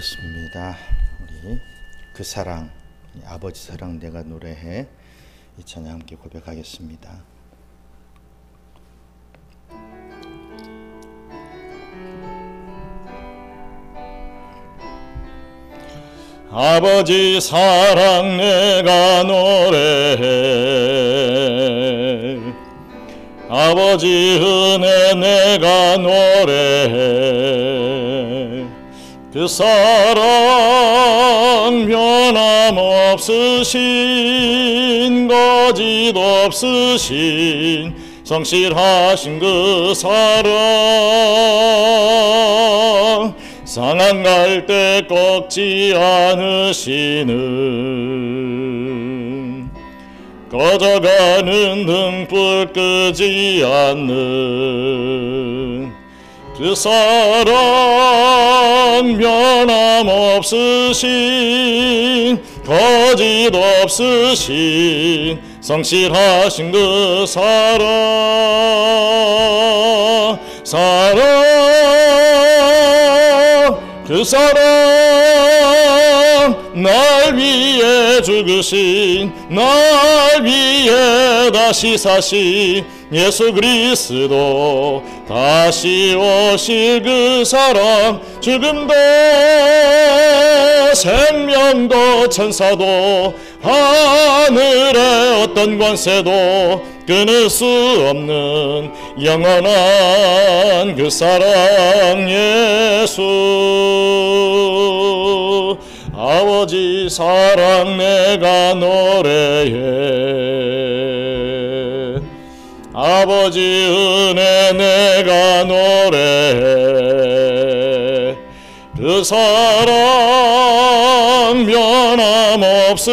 기도하겠습니다. 우리 그 사랑, 아버지 사랑 내가 노래해 이 찬양 함께 고백하겠습니다. 아버지 사랑 내가 노래해, 아버지 은혜 내가 노래해, 그 사랑 변함없으신, 거짓 없으신, 성실하신 그 사랑, 상한 갈 때 꺾지 않으시는, 꺼져가는 등불 끄지 않는 그 사랑, 변함없으신, 거짓 없으신, 성실하신 그 사랑, 그 사랑, 날 위해 죽으신, 날 위해 다시 사신 예수 그리스도, 다시 오실 그 사랑, 죽음도 생명도 천사도 하늘의 어떤 권세도 끊을 수 없는 영원한 그 사랑 예수. 아버지 사랑 내가 노래해, 아버지 은혜 내가 노래해, 그 사랑 변함없으신,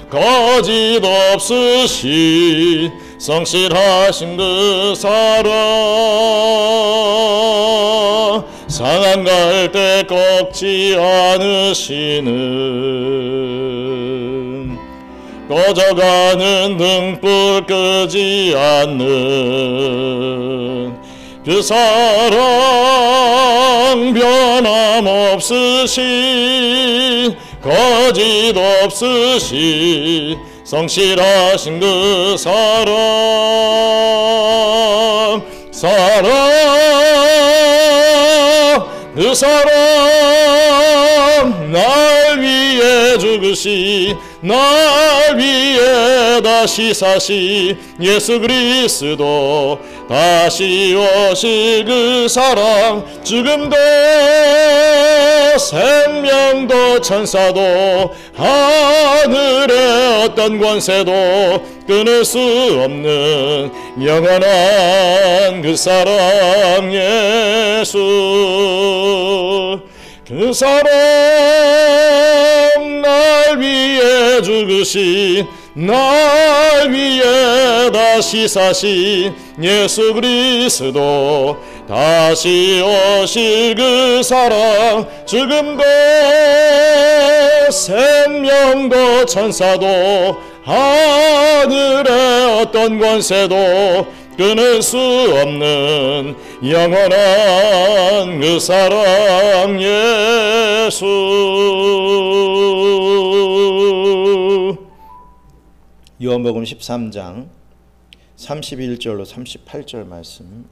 거짓 없으신, 성실하신 그 사랑, 상한 갈 때 꺾지 않으시는, 꺼져가는 등불 끄지 않는 그 사랑, 변함없으신, 거짓 없으신, 성실하신 그 사랑, 그 사랑, 날 위해 죽으신, 날 위해 다시 사신 예수 그리스도, 다시 오실 그 사랑, 죽음도 생명도 천사도 하늘의 어떤 권세도 끊을 수 없는 영원한 그 사랑 예수. 그 사랑, 날 위해 죽으신, 날 위해 다시 사신 예수 그리스도, 다시 오실 그 사랑, 죽음도 생명도 천사도 하늘의 어떤 권세도 끊을 수 없는 영원한 그 사랑 예수. 요한복음 13장 31절로 38절 말씀.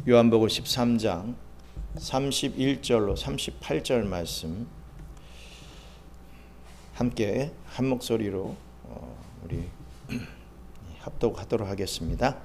요한복음 13장 31절로 38절 말씀 함께 한 목소리로 우리 합독하도록 하겠습니다.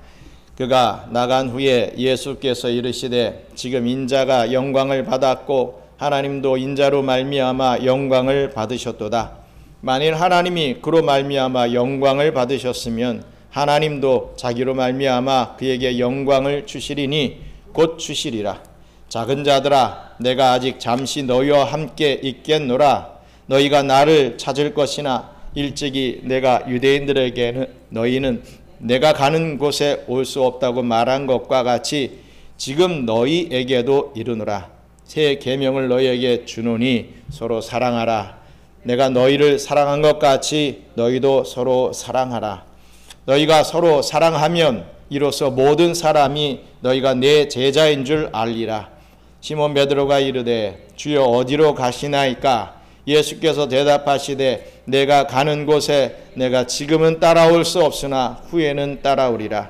그가 나간 후에 예수께서 이르시되, 지금 인자가 영광을 받았고 하나님도 인자로 말미암아 영광을 받으셨도다. 만일 하나님이 그로 말미암아 영광을 받으셨으면 하나님도 자기로 말미암아 그에게 영광을 주시리니 곧 주시리라. 작은 자들아, 내가 아직 잠시 너희와 함께 있겠노라. 너희가 나를 찾을 것이나 일찍이 내가 유대인들에게는 너희는 내가 가는 곳에 올 수 없다고 말한 것과 같이 지금 너희에게도 이르노라. 새 계명을 너희에게 주노니 서로 사랑하라. 내가 너희를 사랑한 것 같이 너희도 서로 사랑하라. 너희가 서로 사랑하면 이로써 모든 사람이 너희가 내 제자인 줄 알리라. 시몬 베드로가 이르되 주여 어디로 가시나이까? 예수께서 대답하시되 내가 가는 곳에 내가 지금은 따라올 수 없으나 후에는 따라오리라.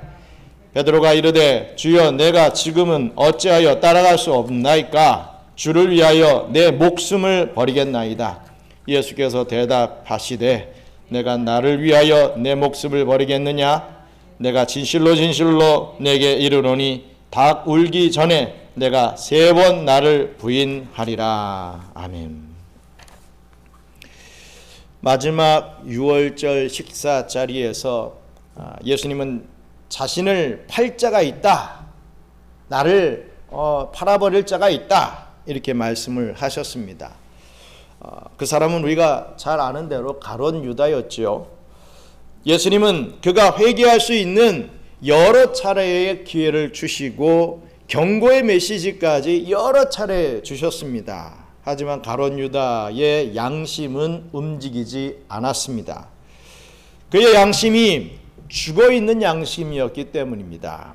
베드로가 이르되 주여 내가 지금은 어찌하여 따라갈 수 없나이까? 주를 위하여 내 목숨을 버리겠나이다. 예수께서 대답하시되 내가 나를 위하여 내 목숨을 버리겠느냐? 내가 진실로 진실로 내게 이르노니 닭 울기 전에 내가 3번 나를 부인하리라. 아멘. 마지막 유월절 식사 자리에서 예수님은 자신을 팔 자가 있다, 나를 팔아버릴 자가 있다, 이렇게 말씀을 하셨습니다. 그 사람은 우리가 잘 아는 대로 가룟 유다였지요. 예수님은 그가 회개할 수 있는 여러 차례의 기회를 주시고 경고의 메시지까지 여러 차례 주셨습니다. 하지만 가룟 유다의 양심은 움직이지 않았습니다. 그의 양심이 죽어있는 양심이었기 때문입니다.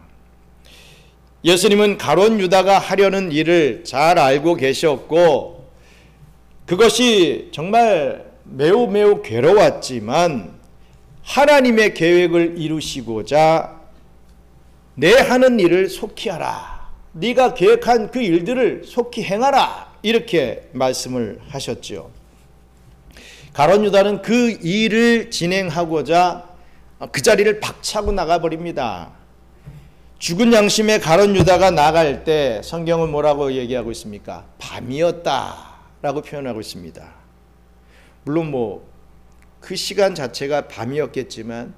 예수님은 가룟 유다가 하려는 일을 잘 알고 계셨고 그것이 정말 매우 매우 괴로웠지만 하나님의 계획을 이루시고자 내 하는 일을 속히 하라, 네가 계획한 그 일들을 속히 행하라, 이렇게 말씀을 하셨죠. 가룟 유다는 그 일을 진행하고자 그 자리를 박차고 나가버립니다. 죽은 양심의 가룟 유다가 나갈 때 성경은 뭐라고 얘기하고 있습니까? 밤이었다라고 표현하고 있습니다. 물론 그 시간 자체가 밤이었겠지만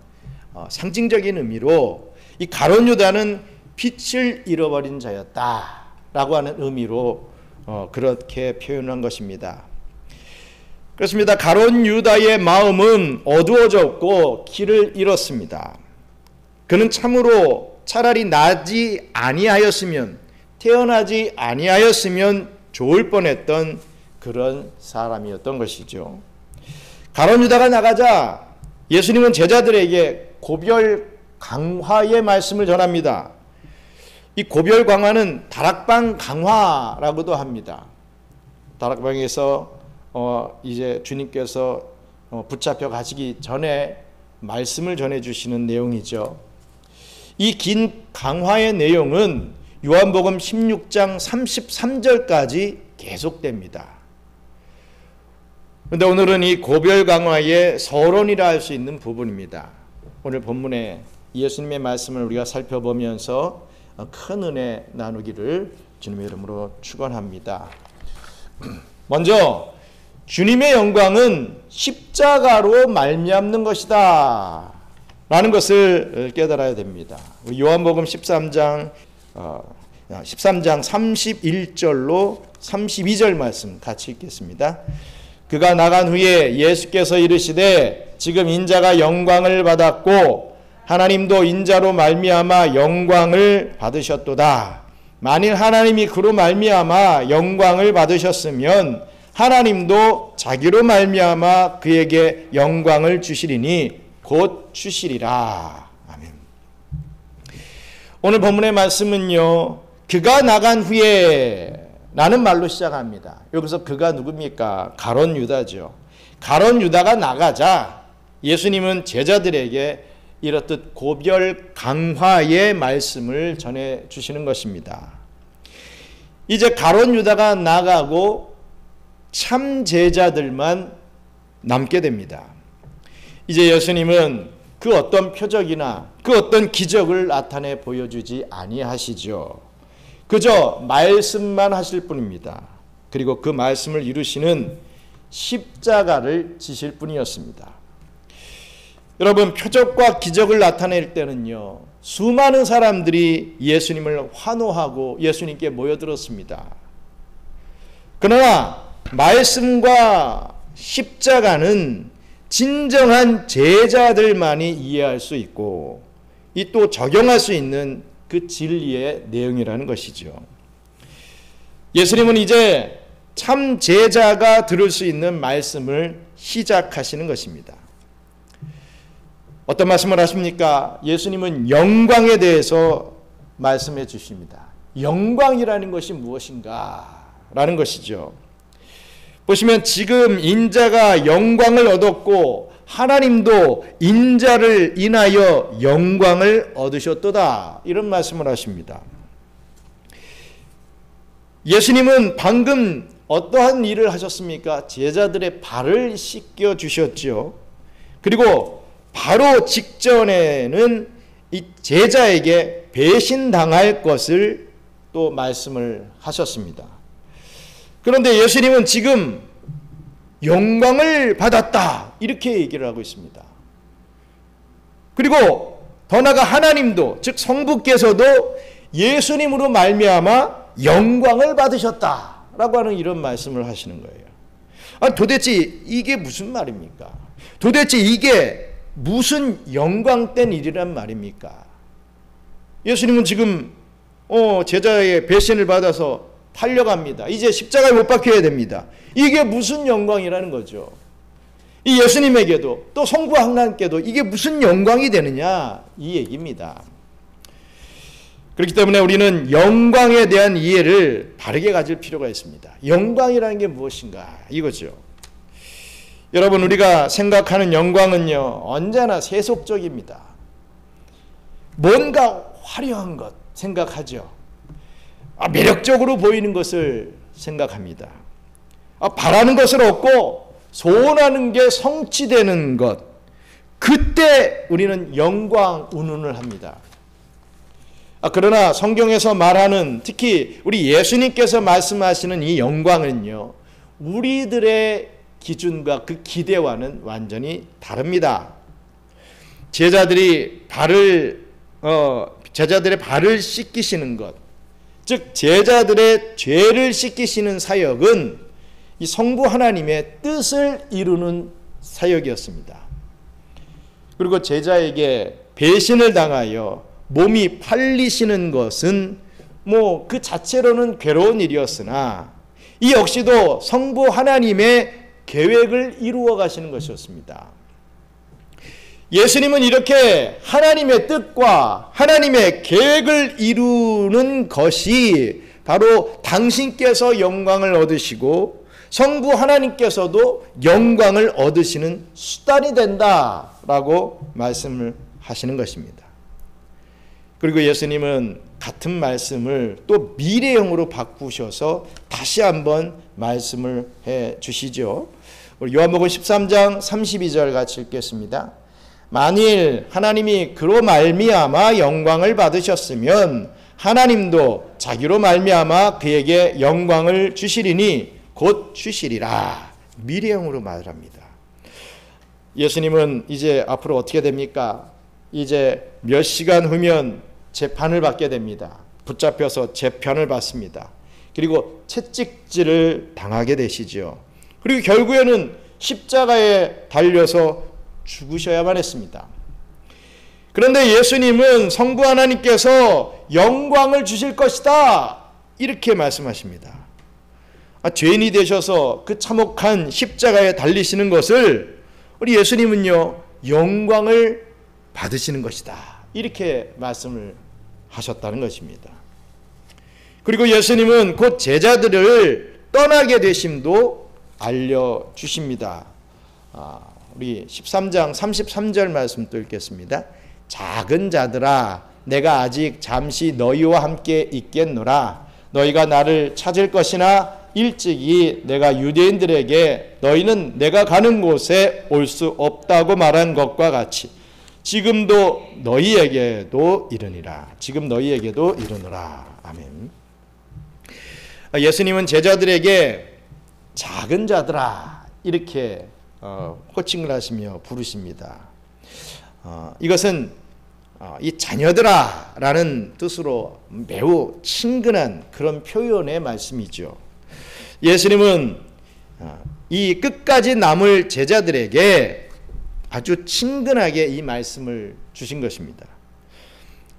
상징적인 의미로 이 가룟 유다는 빛을 잃어버린 자였다라고 하는 의미로 그렇게 표현한 것입니다. 그렇습니다. 가룟 유다의 마음은 어두워졌고 길을 잃었습니다. 그는 참으로 차라리 나지 아니하였으면, 태어나지 아니하였으면 좋을 뻔했던 그런 사람이었던 것이죠. 가룟 유다가 나가자 예수님은 제자들에게 고별 강화의 말씀을 전합니다. 이 고별 강화는 다락방 강화라고도 합니다. 다락방에서 이제 주님께서 붙잡혀 가시기 전에 말씀을 전해주시는 내용이죠. 이 긴 강화의 내용은 요한복음 16장 33절까지 계속됩니다. 그런데 오늘은 이 고별 강화의 서론이라 할 수 있는 부분입니다. 오늘 본문에 예수님의 말씀을 우리가 살펴보면서 큰 은혜 나누기를 주님의 이름으로 축원합니다. 먼저 주님의 영광은 십자가로 말미암는 것이다 라는 것을 깨달아야 됩니다. 요한복음 13장 31절로 32절 말씀 같이 읽겠습니다. 그가 나간 후에 예수께서 이르시되 지금 인자가 영광을 받았고 하나님도 인자로 말미암아 영광을 받으셨도다. 만일 하나님이 그로 말미암아 영광을 받으셨으면 하나님도 자기로 말미암아 그에게 영광을 주시리니 곧 주시리라. 아멘. 오늘 본문의 말씀은요, 그가 나간 후에 라는 말로 시작합니다. 여기서 그가 누굽니까? 가룟 유다죠. 가룟 유다가 나가자 예수님은 제자들에게 이렇듯 고별 강화의 말씀을 전해 주시는 것입니다. 이제 가룟 유다가 나가고 참 제자들만 남게 됩니다. 이제 예수님은 그 어떤 표적이나 그 어떤 기적을 나타내 보여주지 아니하시죠. 그저 말씀만 하실 뿐입니다. 그리고 그 말씀을 이루시는 십자가를 지실 뿐이었습니다. 여러분, 표적과 기적을 나타낼 때는요, 수많은 사람들이 예수님을 환호하고 예수님께 모여들었습니다. 그러나 말씀과 십자가는 진정한 제자들만이 이해할 수 있고 이 또 적용할 수 있는 그 진리의 내용이라는 것이죠. 예수님은 이제 참 제자가 들을 수 있는 말씀을 시작하시는 것입니다. 어떤 말씀을 하십니까? 예수님은 영광에 대해서 말씀해 주십니다. 영광이라는 것이 무엇인가 라는 것이죠. 보시면 지금 인자가 영광을 얻었고 하나님도 인자를 인하여 영광을 얻으셨도다, 이런 말씀을 하십니다. 예수님은 방금 어떠한 일을 하셨습니까? 제자들의 발을 씻겨 주셨죠. 그리고 바로 직전에는 이 제자에게 배신당할 것을 또 말씀을 하셨습니다. 그런데 예수님은 지금 영광을 받았다, 이렇게 얘기를 하고 있습니다. 그리고 더 나아가 하나님도, 즉 성부께서도 예수님으로 말미암아 영광을 받으셨다라고 하는 이런 말씀을 하시는 거예요. 도대체 이게 무슨 말입니까? 도대체 이게 무슨 영광된 일이란 말입니까? 예수님은 지금 제자의 배신을 받아서 팔려갑니다. 이제 십자가에 못 박혀야 됩니다. 이게 무슨 영광이라는 거죠. 이 예수님에게도 또 성부 하나님께도 이게 무슨 영광이 되느냐, 이 얘기입니다. 그렇기 때문에 우리는 영광에 대한 이해를 바르게 가질 필요가 있습니다. 영광이라는 게 무엇인가, 이거죠. 여러분, 우리가 생각하는 영광은요, 언제나 세속적입니다. 뭔가 화려한 것 생각하죠. 매력적으로 보이는 것을 생각합니다. 바라는 것을 얻고 소원하는 게 성취되는 것, 그때 우리는 영광 운운을 합니다. 그러나 성경에서 말하는, 특히 우리 예수님께서 말씀하시는 이 영광은요, 우리들의 기준과 그 기대와는 완전히 다릅니다. 제자들의 발을 씻기시는 것, 즉 제자들의 죄를 씻기시는 사역은 이 성부 하나님의 뜻을 이루는 사역이었습니다. 그리고 제자에게 배신을 당하여 몸이 팔리시는 것은 그 자체로는 괴로운 일이었으나 이 역시도 성부 하나님의 계획을 이루어 가시는 것이었습니다. 예수님은 이렇게 하나님의 뜻과 하나님의 계획을 이루는 것이 바로 당신께서 영광을 얻으시고 성부 하나님께서도 영광을 얻으시는 수단이 된다라고 말씀을 하시는 것입니다. 그리고 예수님은 같은 말씀을 또 미래형으로 바꾸셔서 다시 한번 말씀을 해 주시죠. 우리 요한복음 13장 32절 같이 읽겠습니다. 만일 하나님이 그로 말미암아 영광을 받으셨으면 하나님도 자기로 말미암아 그에게 영광을 주시리니 곧 주시리라. 미래형으로 말합니다. 예수님은 이제 앞으로 어떻게 됩니까? 이제 몇 시간 후면 재판을 받게 됩니다. 붙잡혀서 재판을 받습니다. 그리고 채찍질을 당하게 되시죠. 그리고 결국에는 십자가에 달려서 죽으셔야만 했습니다. 그런데 예수님은 성부 하나님께서 영광을 주실 것이다, 이렇게 말씀하십니다. 죄인이 되셔서 그 참혹한 십자가에 달리시는 것을 우리 예수님은요, 영광을 받으시는 것이다, 이렇게 말씀을 하셨다는 것입니다. 그리고 예수님은 곧 제자들을 떠나게 되심도 알려주십니다. 우리 13장 33절 말씀 또 읽겠습니다. 작은 자들아, 내가 아직 잠시 너희와 함께 있겠노라. 너희가 나를 찾을 것이나 일찍이 내가 유대인들에게 너희는 내가 가는 곳에 올 수 없다고 말한 것과 같이 지금도 너희에게도 이르니라. 지금 너희에게도 이르노라. 아멘. 예수님은 제자들에게 작은 자들아, 이렇게 호칭을 하시며 부르십니다. 이것은 이 자녀들아 라는 뜻으로 매우 친근한 그런 표현의 말씀이죠. 예수님은 이 끝까지 남을 제자들에게 아주 친근하게 이 말씀을 주신 것입니다.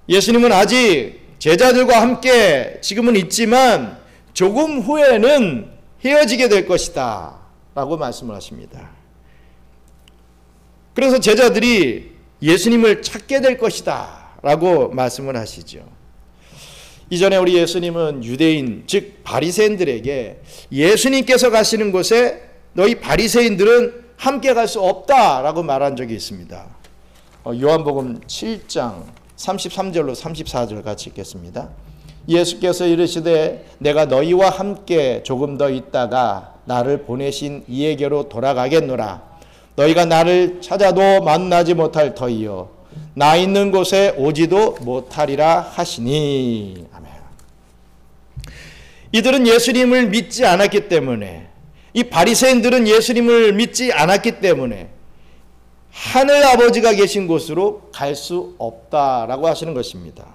예수님은 아직 제자들과 함께 지금은 있지만 조금 후에는 헤어지게 될 것이다 라고 말씀을 하십니다. 그래서 제자들이 예수님을 찾게 될 것이다 라고 말씀을 하시죠. 이전에 우리 예수님은 유대인, 즉 바리새인들에게 예수님께서 가시는 곳에 너희 바리새인들은 함께 갈 수 없다라고 말한 적이 있습니다. 요한복음 7장 33절로 34절 같이 읽겠습니다. 예수께서 이르시되 내가 너희와 함께 조금 더 있다가 나를 보내신 이에게로 돌아가겠노라. 너희가 나를 찾아도 만나지 못할 터이요 나 있는 곳에 오지도 못하리라 하시니. 아멘. 이들은 예수님을 믿지 않았기 때문에, 이 바리새인들은 예수님을 믿지 않았기 때문에 하늘 아버지가 계신 곳으로 갈 수 없다라고 하시는 것입니다.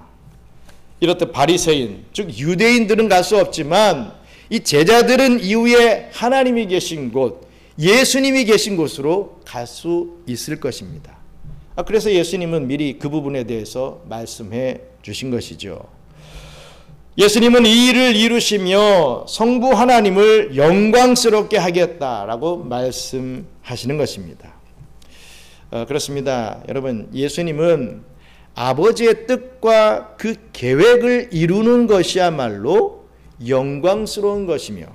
이렇듯 바리새인, 즉 유대인들은 갈 수 없지만 이 제자들은 이후에 하나님이 계신 곳, 예수님이 계신 곳으로 갈 수 있을 것입니다. 그래서 예수님은 미리 그 부분에 대해서 말씀해 주신 것이죠. 예수님은 이 일을 이루시며 성부 하나님을 영광스럽게 하겠다라고 말씀하시는 것입니다. 그렇습니다. 여러분, 예수님은 아버지의 뜻과 그 계획을 이루는 것이야말로 영광스러운 것이며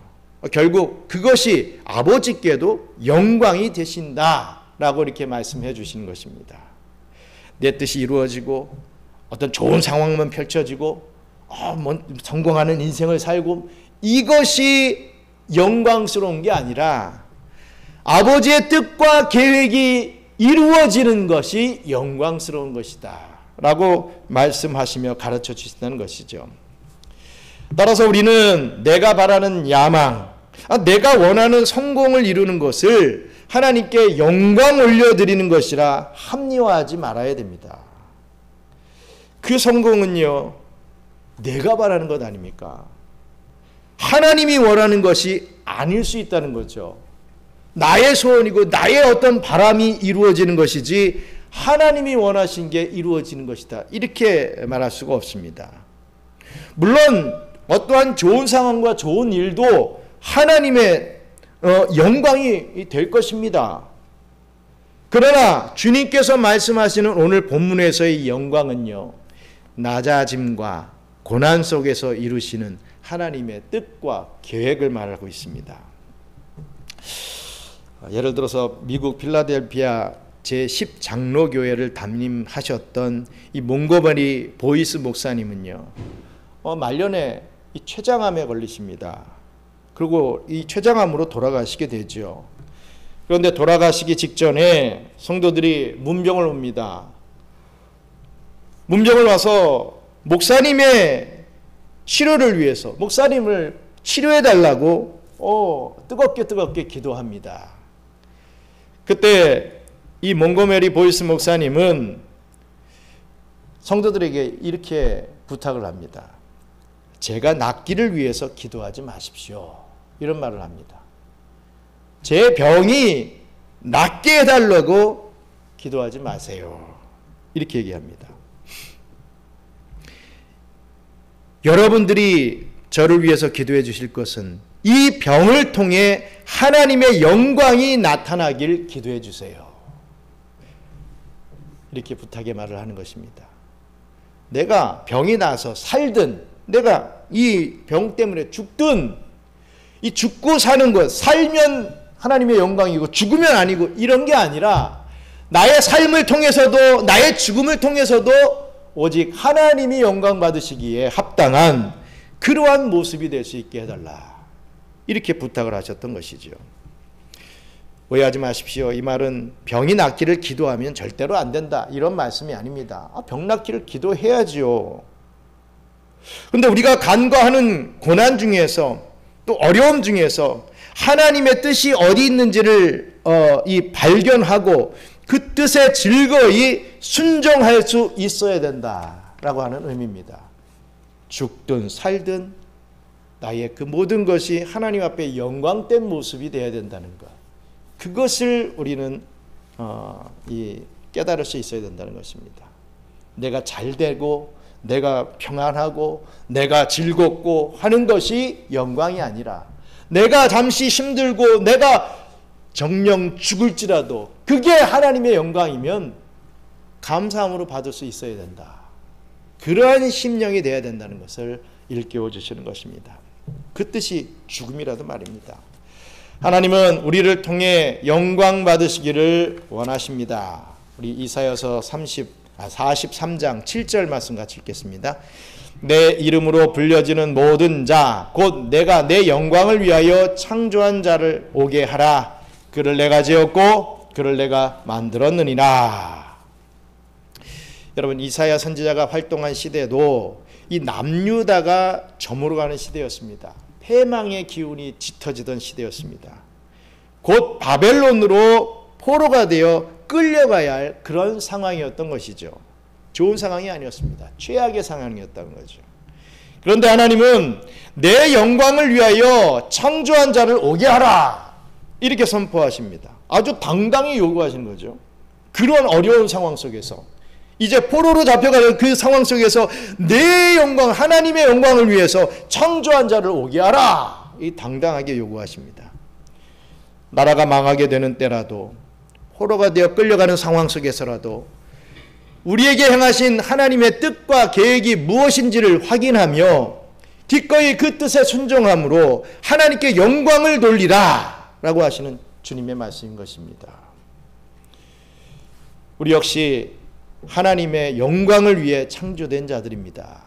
결국 그것이 아버지께도 영광이 되신다라고 이렇게 말씀해 주시는 것입니다. 내 뜻이 이루어지고 어떤 좋은 상황만 펼쳐지고 성공하는 인생을 살고 이것이 영광스러운 게 아니라 아버지의 뜻과 계획이 이루어지는 것이 영광스러운 것이다 라고 말씀하시며 가르쳐 주신다는 것이죠. 따라서 우리는 내가 바라는 야망, 내가 원하는 성공을 이루는 것을 하나님께 영광 올려드리는 것이라 합리화하지 말아야 됩니다. 그 성공은요, 내가 바라는 것 아닙니까? 하나님이 원하는 것이 아닐 수 있다는 거죠. 나의 소원이고 나의 어떤 바람이 이루어지는 것이지 하나님이 원하신 게 이루어지는 것이다, 이렇게 말할 수가 없습니다. 물론 어떠한 좋은 상황과 좋은 일도 하나님의 영광이 될 것입니다. 그러나 주님께서 말씀하시는 오늘 본문에서의 영광은요, 낮아짐과 고난 속에서 이루시는 하나님의 뜻과 계획을 말하고 있습니다. 예를 들어서 미국 필라델피아 제10장로교회를 담임하셨던 이 몽고메리 보이스 목사님은요, 말년에 이 췌장암에 걸리십니다. 그리고 이 췌장암으로 돌아가시게 되죠. 그런데 돌아가시기 직전에 성도들이 문병을 옵니다. 문병을 와서 목사님의 치료를 위해서 목사님을 치료해달라고 뜨겁게 기도합니다. 그때 이 몽고메리 보이스 목사님은 성도들에게 이렇게 부탁을 합니다. 제가 낫기를 위해서 기도하지 마십시오. 이런 말을 합니다. 제 병이 낫게 해달라고 기도하지 마세요. 이렇게 얘기합니다. 여러분들이 저를 위해서 기도해 주실 것은 이 병을 통해 하나님의 영광이 나타나길 기도해 주세요. 이렇게 부탁의 말을 하는 것입니다. 내가 병이 나서 살든 내가 이 병 때문에 죽든 이 죽고 사는 것, 살면 하나님의 영광이고 죽으면 아니고 이런 게 아니라 나의 삶을 통해서도 나의 죽음을 통해서도 오직 하나님이 영광 받으시기에 합당한 그러한 모습이 될 수 있게 해달라, 이렇게 부탁을 하셨던 것이죠. 오해하지 마십시오. 이 말은 병이 낫기를 기도하면 절대로 안 된다, 이런 말씀이 아닙니다. 병 낫기를 기도해야지요. 그런데 우리가 간과하는 고난 중에서 또 어려움 중에서 하나님의 뜻이 어디 있는지를 발견하고 그 뜻에 즐거이 순종할 수 있어야 된다라고 하는 의미입니다. 죽든 살든 나의 그 모든 것이 하나님 앞에 영광된 모습이 되어야 된다는 것, 그것을 우리는 깨달을 수 있어야 된다는 것입니다. 내가 잘되고 내가 평안하고 내가 즐겁고 하는 것이 영광이 아니라 내가 잠시 힘들고 내가 정령 죽을지라도 그게 하나님의 영광이면 감사함으로 받을 수 있어야 된다. 그러한 심령이 되어야 된다는 것을 일깨워 주시는 것입니다. 그 뜻이 죽음이라도 말입니다. 하나님은 우리를 통해 영광 받으시기를 원하십니다. 우리 이사야서 43장 7절 말씀 같이 읽겠습니다. 내 이름으로 불려지는 모든 자 곧 내가 내 영광을 위하여 창조한 자를 오게 하라. 그를 내가 지었고 그를 내가 만들었느니라. 여러분, 이사야 선지자가 활동한 시대도 이 남유다가 저물어가는 시대였습니다. 패망의 기운이 짙어지던 시대였습니다. 곧 바벨론으로 포로가 되어 끌려가야 할 그런 상황이었던 것이죠. 좋은 상황이 아니었습니다. 최악의 상황이었다는 거죠. 그런데 하나님은 내 영광을 위하여 창조한 자를 오게 하라, 이렇게 선포하십니다. 아주 당당히 요구하시는 거죠. 그런 어려운 상황 속에서, 이제 포로로 잡혀가는 그 상황 속에서 내 영광, 하나님의 영광을 위해서 창조한 자를 오게 하라, 이 당당하게 요구하십니다. 나라가 망하게 되는 때라도, 포로가 되어 끌려가는 상황 속에서라도 우리에게 행하신 하나님의 뜻과 계획이 무엇인지를 확인하며 기꺼이 그 뜻에 순종함으로 하나님께 영광을 돌리라 라고 하시는 주님의 말씀인 것입니다. 우리 역시 하나님의 영광을 위해 창조된 자들입니다.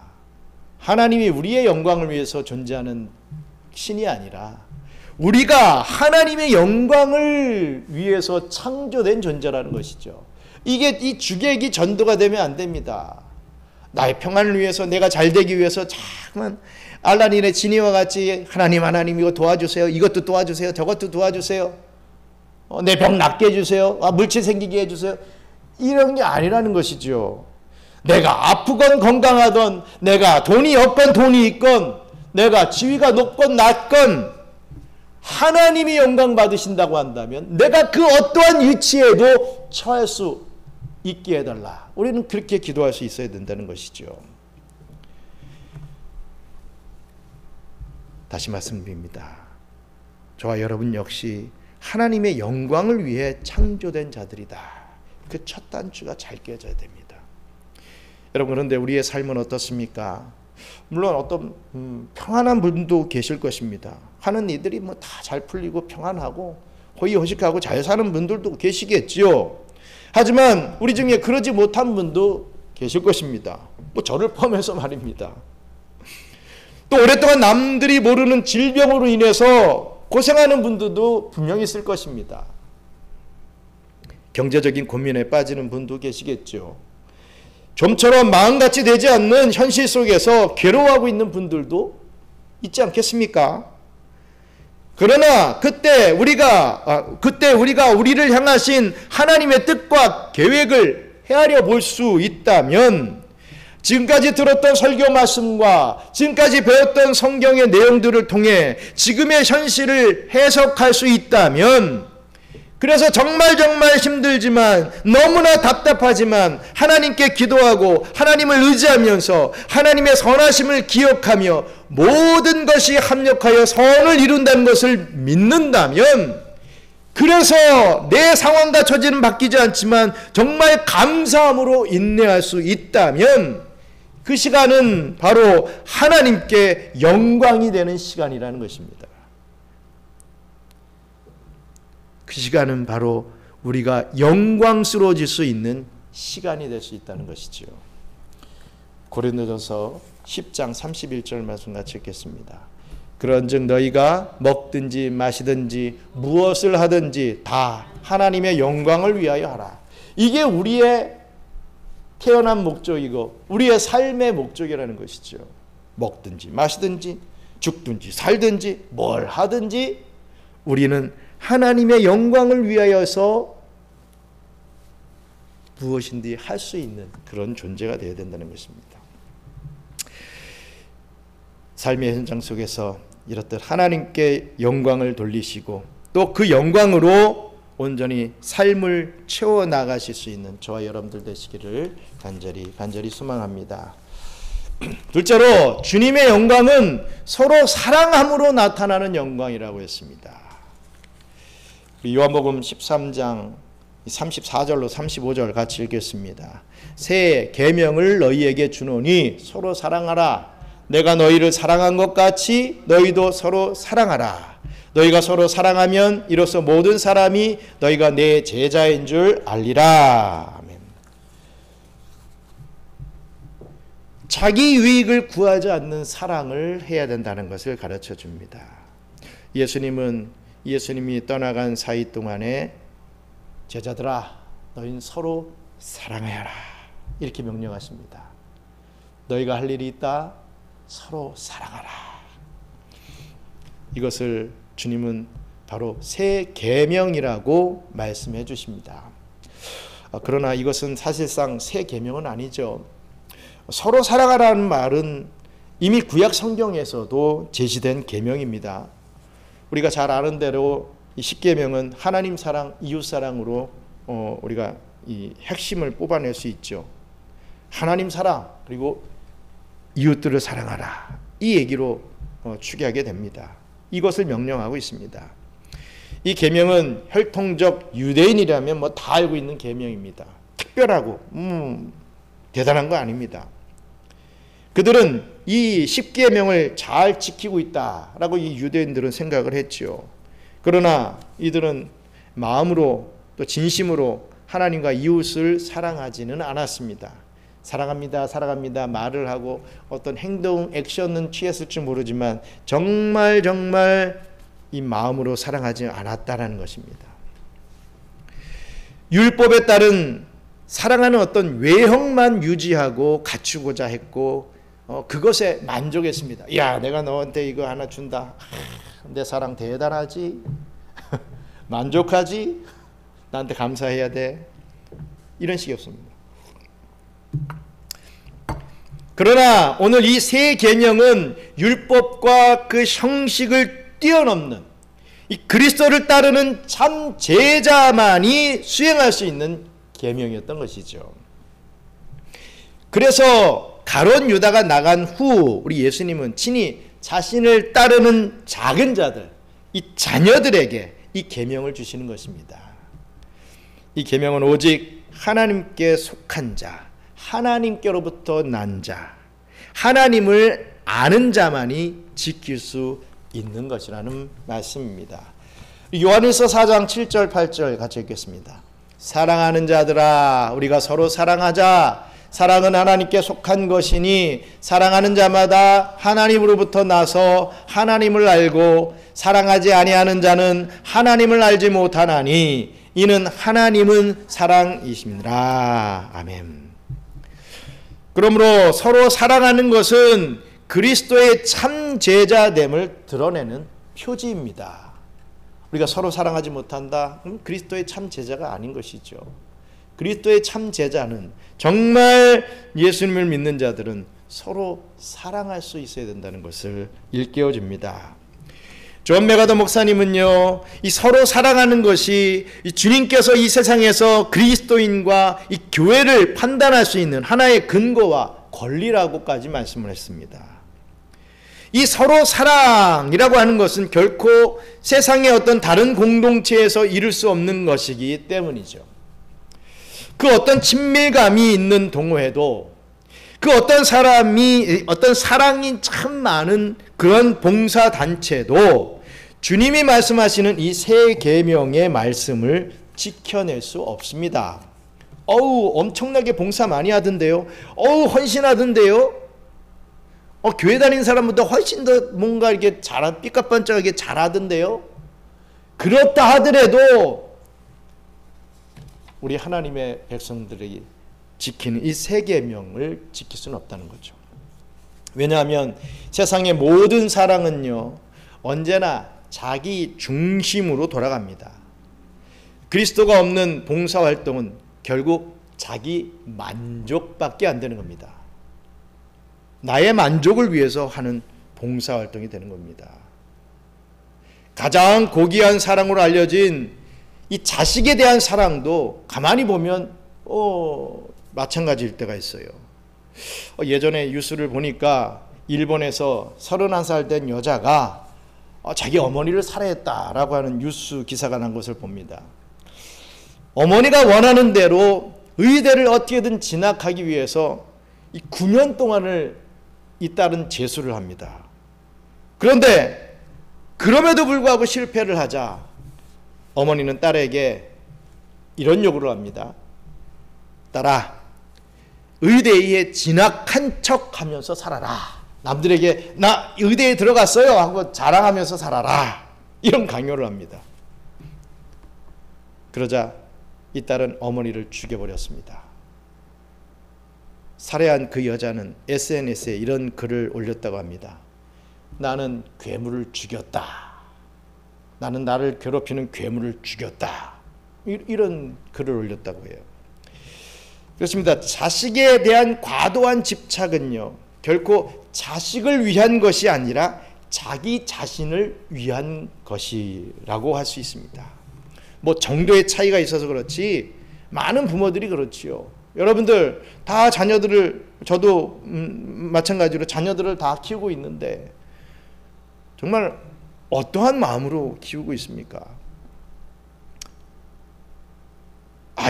하나님이 우리의 영광을 위해서 존재하는 신이 아니라 우리가 하나님의 영광을 위해서 창조된 존재라는 것이죠. 이게 이 주객이 전도가 되면 안 됩니다. 나의 평안을 위해서, 내가 잘 되기 위해서 자꾸만 알라닌의 지니와 같이 하나님 이거 도와주세요, 이것도 도와주세요, 저것도 도와주세요, 내 병 낫게 해주세요, 물질 생기게 해주세요, 이런 게 아니라는 것이죠. 내가 아프건 건강하건, 내가 돈이 없건 돈이 있건, 내가 지위가 높건 낮건 하나님이 영광 받으신다고 한다면 내가 그 어떠한 위치에도 처할 수 있게 해달라. 우리는 그렇게 기도할 수 있어야 된다는 것이죠. 다시 말씀드립니다. 저와 여러분 역시 하나님의 영광을 위해 창조된 자들이다. 그 첫 단추가 잘 깨져야 됩니다. 여러분, 그런데 우리의 삶은 어떻습니까? 물론 어떤 평안한 분도 계실 것입니다. 하는 이들이 뭐 다 잘 풀리고 평안하고 호의호식하고 잘 사는 분들도 계시겠지요. 하지만 우리 중에 그러지 못한 분도 계실 것입니다. 뭐 저를 포함해서 말입니다. 또 오랫동안 남들이 모르는 질병으로 인해서 고생하는 분들도 분명히 있을 것입니다. 경제적인 고민에 빠지는 분도 계시겠죠. 좀처럼 마음같이 되지 않는 현실 속에서 괴로워하고 있는 분들도 있지 않겠습니까? 그러나 그때 우리가 우리를 향하신 하나님의 뜻과 계획을 헤아려 볼 수 있다면, 지금까지 들었던 설교 말씀과 지금까지 배웠던 성경의 내용들을 통해 지금의 현실을 해석할 수 있다면, 그래서 정말 힘들지만, 너무나 답답하지만 하나님께 기도하고 하나님을 의지하면서 하나님의 선하심을 기억하며 모든 것이 합력하여 선을 이룬다는 것을 믿는다면, 그래서 내 상황과 처지는 바뀌지 않지만 정말 감사함으로 인내할 수 있다면, 그 시간은 바로 하나님께 영광이 되는 시간이라는 것입니다. 그 시간은 바로 우리가 영광스러워질 수 있는 시간이 될 수 있다는 것이죠. 고린도전서 10장 31절 말씀 같이 읽겠습니다. 그런즉 너희가 먹든지 마시든지 무엇을 하든지 다 하나님의 영광을 위하여 하라. 이게 우리의 태어난 목적이고 우리의 삶의 목적이라는 것이죠. 먹든지 마시든지 죽든지 살든지 뭘 하든지 우리는 하나님의 영광을 위하여서 무엇인지 할 수 있는 그런 존재가 되어야 된다는 것입니다. 삶의 현장 속에서 이렇듯 하나님께 영광을 돌리시고 또 그 영광으로 온전히 삶을 채워나가실 수 있는 저와 여러분들 되시기를 간절히 소망합니다. 둘째로, 주님의 영광은 서로 사랑함으로 나타나는 영광이라고 했습니다. 요한복음 13장 34절로 35절 같이 읽겠습니다. 새 계명을 너희에게 주노니 서로 사랑하라. 내가 너희를 사랑한 것 같이 너희도 서로 사랑하라. 너희가 서로 사랑하면 이로써 모든 사람이 너희가 내 제자인 줄 알리라. 아멘. 자기 유익을 구하지 않는 사랑을 해야 된다는 것을 가르쳐 줍니다. 예수님이 떠나간 사이 동안에 제자들아, 너희는 서로 사랑하여라 이렇게 명령하십니다. 너희가 할 일이 있다. 서로 사랑하라. 이것을 주님은 바로 새 계명이라고 말씀해 주십니다. 그러나 이것은 사실상 새 계명은 아니죠. 서로 사랑하라는 말은 이미 구약 성경에서도 제시된 계명입니다. 우리가 잘 아는 대로 이 십계명은 하나님 사랑, 이웃 사랑으로 우리가 이 핵심을 뽑아낼 수 있죠. 하나님 사랑 그리고 이웃들을 사랑하라. 이 얘기로 추계하게 됩니다. 이것을 명령하고 있습니다. 이 계명은 혈통적 유대인이라면 뭐 다 알고 있는 계명입니다. 특별하고 대단한 거 아닙니다. 그들은 이 십계명을 잘 지키고 있다라고 이 유대인들은 생각을 했죠. 그러나 이들은 마음으로 또 진심으로 하나님과 이웃을 사랑하지는 않았습니다. 사랑합니다, 사랑합니다 말을 하고 어떤 행동, 액션은 취했을지 모르지만 정말 이 마음으로 사랑하지 않았다라는 것입니다. 율법에 따른 사랑하는 어떤 외형만 유지하고 갖추고자 했고 그것에 만족했습니다. 야, 내가 너한테 이거 하나 준다. 내 사랑 대단하지? 만족하지? 나한테 감사해야 돼. 이런 식이었습니다. 그러나 오늘 이 새 계명은 율법과 그 형식을 뛰어넘는 이 그리스도를 따르는 참 제자만이 수행할 수 있는 계명이었던 것이죠. 그래서 가룟 유다가 나간 후 우리 예수님은 친히 자신을 따르는 작은 자들, 이 자녀들에게 이 계명을 주시는 것입니다. 이 계명은 오직 하나님께 속한 자, 하나님께로부터 난 자, 하나님을 아는 자만이 지킬 수 있는 것이라는 말씀입니다. 요한일서 4장 7절 8절 같이 읽겠습니다. 사랑하는 자들아, 우리가 서로 사랑하자. 사랑은 하나님께 속한 것이니 사랑하는 자마다 하나님으로부터 나서 하나님을 알고 사랑하지 아니하는 자는 하나님을 알지 못하나니 이는 하나님은 사랑이심이라. 아멘. 그러므로 서로 사랑하는 것은 그리스도의 참 제자됨을 드러내는 표지입니다. 우리가 서로 사랑하지 못한다? 그리스도의 참 제자가 아닌 것이죠. 그리스도의 참 제자는 정말 예수님을 믿는 자들은 서로 사랑할 수 있어야 된다는 것을 일깨워 줍니다. 존 메가더 목사님은요, 이 서로 사랑하는 것이 이 주님께서 이 세상에서 그리스도인과 이 교회를 판단할 수 있는 하나의 근거와 권리라고까지 말씀을 했습니다. 이 서로 사랑이라고 하는 것은 결코 세상의 어떤 다른 공동체에서 이룰 수 없는 것이기 때문이죠. 그 어떤 친밀감이 있는 동호회도, 그 어떤 사람이 어떤 사랑이 참 많은 그런 봉사단체도 주님이 말씀하시는 이 새 계명의 말씀을 지켜낼 수 없습니다. 엄청나게 봉사 많이 하던데요. 헌신하던데요. 교회 다니는 사람보다 훨씬 더 뭔가 이렇게 삐까뻔쩍하게 잘하던데요. 그렇다 하더라도 우리 하나님의 백성들이 지키는 이 새 계명을 지킬 수는 없다는 거죠. 왜냐하면 세상의 모든 사랑은요, 언제나 자기 중심으로 돌아갑니다. 그리스도가 없는 봉사활동은 결국 자기 만족밖에 안 되는 겁니다. 나의 만족을 위해서 하는 봉사활동이 되는 겁니다. 가장 고귀한 사랑으로 알려진 이 자식에 대한 사랑도 가만히 보면 마찬가지일 때가 있어요. 예전에 뉴스를 보니까 일본에서 31살 된 여자가 자기 어머니를 살해했다라고 하는 뉴스 기사가 난 것을 봅니다. 어머니가 원하는 대로 의대를 어떻게든 진학하기 위해서 이 9년 동안을 이 딸은 재수를 합니다. 그런데 그럼에도 불구하고 실패를 하자 어머니는 딸에게 이런 요구를 합니다. 딸아, 의대에 진학한 척 하면서 살아라. 남들에게 나 의대에 들어갔어요 하고 자랑하면서 살아라. 이런 강요를 합니다. 그러자 이 딸은 어머니를 죽여버렸습니다. 살해한 그 여자는 SNS에 이런 글을 올렸다고 합니다. 나는 괴물을 죽였다. 나는 나를 괴롭히는 괴물을 죽였다. 이런 글을 올렸다고 해요. 그렇습니다. 자식에 대한 과도한 집착은요, 결코 자식을 위한 것이 아니라 자기 자신을 위한 것이라고 할 수 있습니다. 뭐 정도의 차이가 있어서 그렇지 많은 부모들이 그렇지요. 여러분들 다 자녀들을, 저도 마찬가지로 자녀들을 다 키우고 있는데 정말 어떠한 마음으로 키우고 있습니까?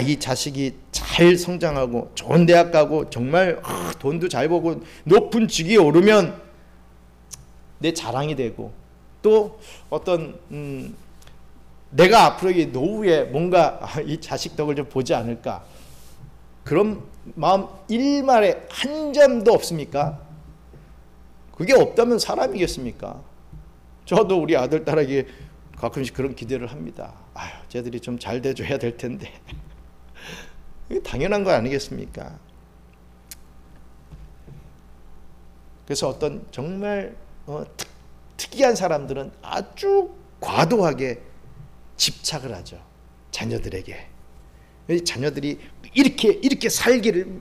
이 자식이 잘 성장하고 좋은 대학 가고 정말 돈도 잘 벌고 높은 직위에 오르면 내 자랑이 되고, 또 어떤 내가 앞으로 이 노후에 뭔가 이 자식 덕을 좀 보지 않을까, 그런 마음 일말에 한 점도 없습니까? 그게 없다면 사람이겠습니까? 저도 우리 아들 딸에게 가끔씩 그런 기대를 합니다. 쟤들이 좀 잘 돼줘야 될 텐데. 당연한 거 아니겠습니까? 그래서 어떤 정말 특이한 사람들은 아주 과도하게 집착을 하죠. 자녀들에게. 자녀들이 이렇게 살기를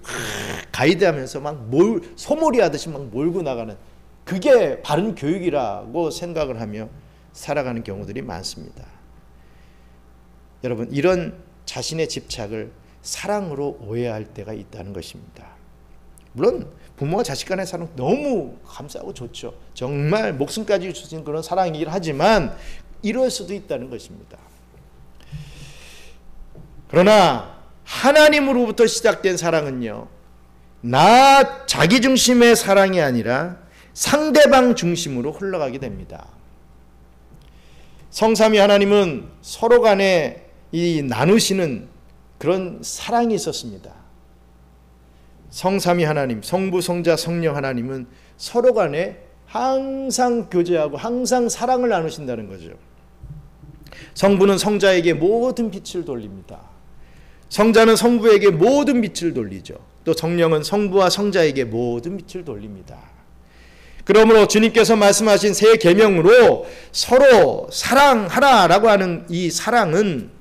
가이드하면서 막 소몰이 하듯이 막 몰고 나가는, 그게 바른 교육이라고 생각을 하며 살아가는 경우들이 많습니다. 여러분, 이런 자신의 집착을 사랑으로 오해할 때가 있다는 것입니다. 물론 부모와 자식 간의 사랑 너무 감사하고 좋죠. 정말 목숨까지 주신 그런 사랑이긴 하지만 이럴 수도 있다는 것입니다. 그러나 하나님으로부터 시작된 사랑은요, 나 자기 중심의 사랑이 아니라 상대방 중심으로 흘러가게 됩니다. 성삼위 하나님은 서로 간에 이 나누시는 그런 사랑이 있었습니다. 성삼위 하나님, 성부, 성자, 성령 하나님은 서로 간에 항상 교제하고 항상 사랑을 나누신다는 거죠. 성부는 성자에게 모든 빛을 돌립니다. 성자는 성부에게 모든 빛을 돌리죠. 또 성령은 성부와 성자에게 모든 빛을 돌립니다. 그러므로 주님께서 말씀하신 새 계명으로 서로 사랑하라라고 하는 이 사랑은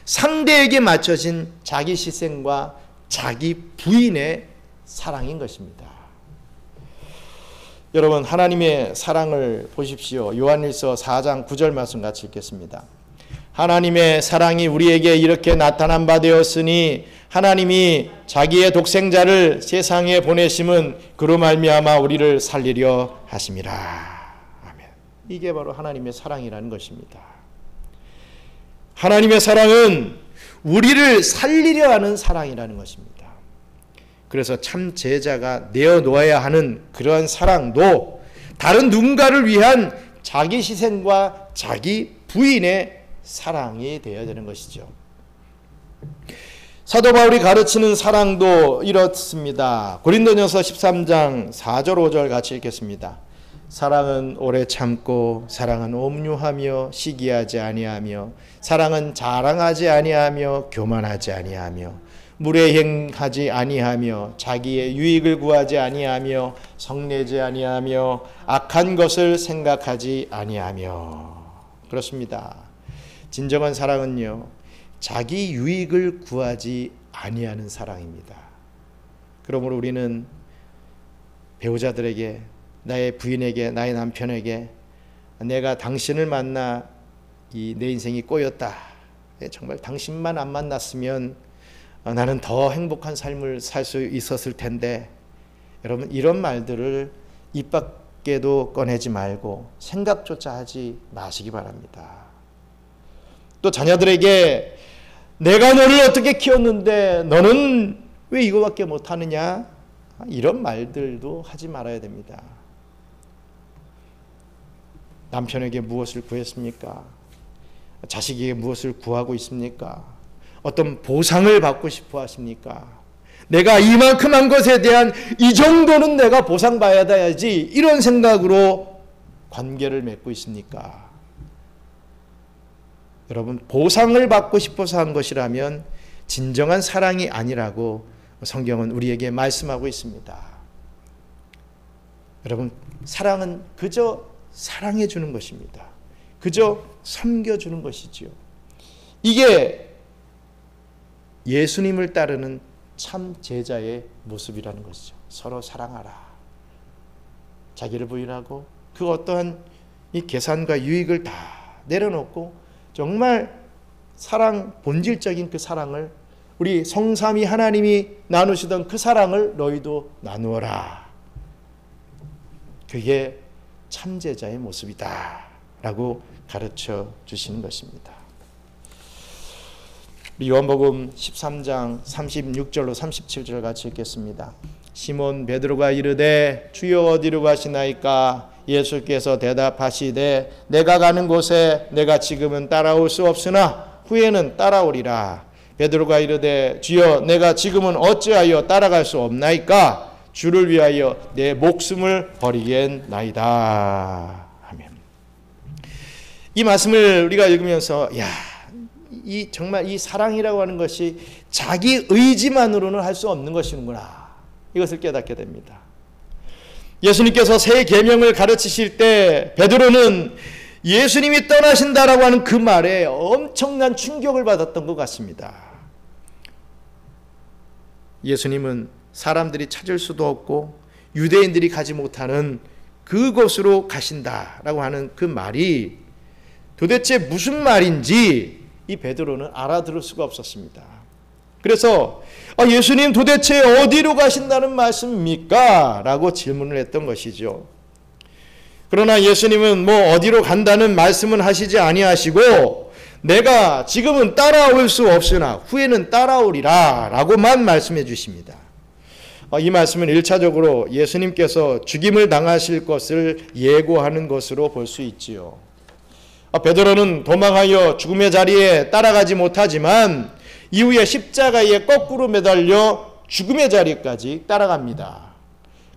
상대에게 맞춰진 자기 희생과 자기 부인의 사랑인 것입니다. 여러분, 하나님의 사랑을 보십시오. 요한일서 4장 9절 말씀 같이 읽겠습니다. 하나님의 사랑이 우리에게 이렇게 나타난 바 되었으니 하나님이 자기의 독생자를 세상에 보내심은 그로 말미암아 우리를 살리려 하심이라. 아멘. 이게 바로 하나님의 사랑이라는 것입니다. 하나님의 사랑은 우리를 살리려 하는 사랑이라는 것입니다. 그래서 참 제자가 내어놓아야 하는 그러한 사랑도 다른 누군가를 위한 자기 희생과 자기 부인의 사랑이 되어야 되는 것이죠. 사도 바울이 가르치는 사랑도 이렇습니다. 고린도전서 13장 4절 5절 같이 읽겠습니다. 사랑은 오래 참고, 사랑은 온유하며 시기하지 아니하며, 사랑은 자랑하지 아니하며 교만하지 아니하며, 무례행하지 아니하며, 자기의 유익을 구하지 아니하며, 성내지 아니하며, 악한 것을 생각하지 아니하며. 그렇습니다. 진정한 사랑은요, 자기 유익을 구하지 아니하는 사랑입니다. 그러므로 우리는 배우자들에게, 나의 부인에게, 나의 남편에게 내가 당신을 만나 내 인생이 꼬였다. 정말 당신만 안 만났으면 나는 더 행복한 삶을 살 수 있었을 텐데. 여러분, 이런 말들을 입 밖에도 꺼내지 말고 생각조차 하지 마시기 바랍니다. 또 자녀들에게 내가 너를 어떻게 키웠는데 너는 왜 이거밖에 못하느냐? 이런 말들도 하지 말아야 됩니다. 남편에게 무엇을 구했습니까? 자식에게 무엇을 구하고 있습니까? 어떤 보상을 받고 싶어 하십니까? 내가 이만큼 한 것에 대한 이 정도는 내가 보상받아야지, 이런 생각으로 관계를 맺고 있습니까? 여러분, 보상을 받고 싶어서 한 것이라면 진정한 사랑이 아니라고 성경은 우리에게 말씀하고 있습니다. 여러분, 사랑은 그저 사랑해 주는 것입니다. 그저 섬겨주는 것이지요. 이게 예수님을 따르는 참 제자의 모습이라는 것이죠. 서로 사랑하라. 자기를 부인하고 그 어떠한 이 계산과 유익을 다 내려놓고 정말 사랑, 본질적인 그 사랑을, 우리 성삼위 하나님이 나누시던 그 사랑을 너희도 나누어라. 그게 참 제자의 모습이다 라고 가르쳐 주시는 것입니다. 요한복음 13장 36절로 37절 같이 읽겠습니다. 시몬 베드로가 이르되 주여 어디로 가시나이까? 예수께서 대답하시되 내가 가는 곳에 내가 지금은 따라올 수 없으나 후에는 따라오리라. 베드로가 이르되 주여 내가 지금은 어찌하여 따라갈 수 없나이까? 주를 위하여 내 목숨을 버리겠나이다. 아멘. 이 말씀을 우리가 읽으면서 정말 이 사랑이라고 하는 것이 자기 의지만으로는 할 수 없는 것이구나, 이것을 깨닫게 됩니다. 예수님께서 새 계명을 가르치실 때 베드로는 예수님이 떠나신다라고 하는 그 말에 엄청난 충격을 받았던 것 같습니다. 예수님은 사람들이 찾을 수도 없고 유대인들이 가지 못하는 그곳으로 가신다라고 하는 그 말이 도대체 무슨 말인지 이 베드로는 알아들을 수가 없었습니다. 그래서 예수님 도대체 어디로 가신다는 말씀입니까? 라고 질문을 했던 것이죠. 그러나 예수님은 어디로 간다는 말씀은 하시지 아니하시고 내가 지금은 따라올 수 없으나 후에는 따라오리라 라고만 말씀해 주십니다. 이 말씀은 1차적으로 예수님께서 죽임을 당하실 것을 예고하는 것으로 볼 수 있지요. 베드로는 도망하여 죽음의 자리에 따라가지 못하지만 이후에 십자가에 거꾸로 매달려 죽음의 자리까지 따라갑니다.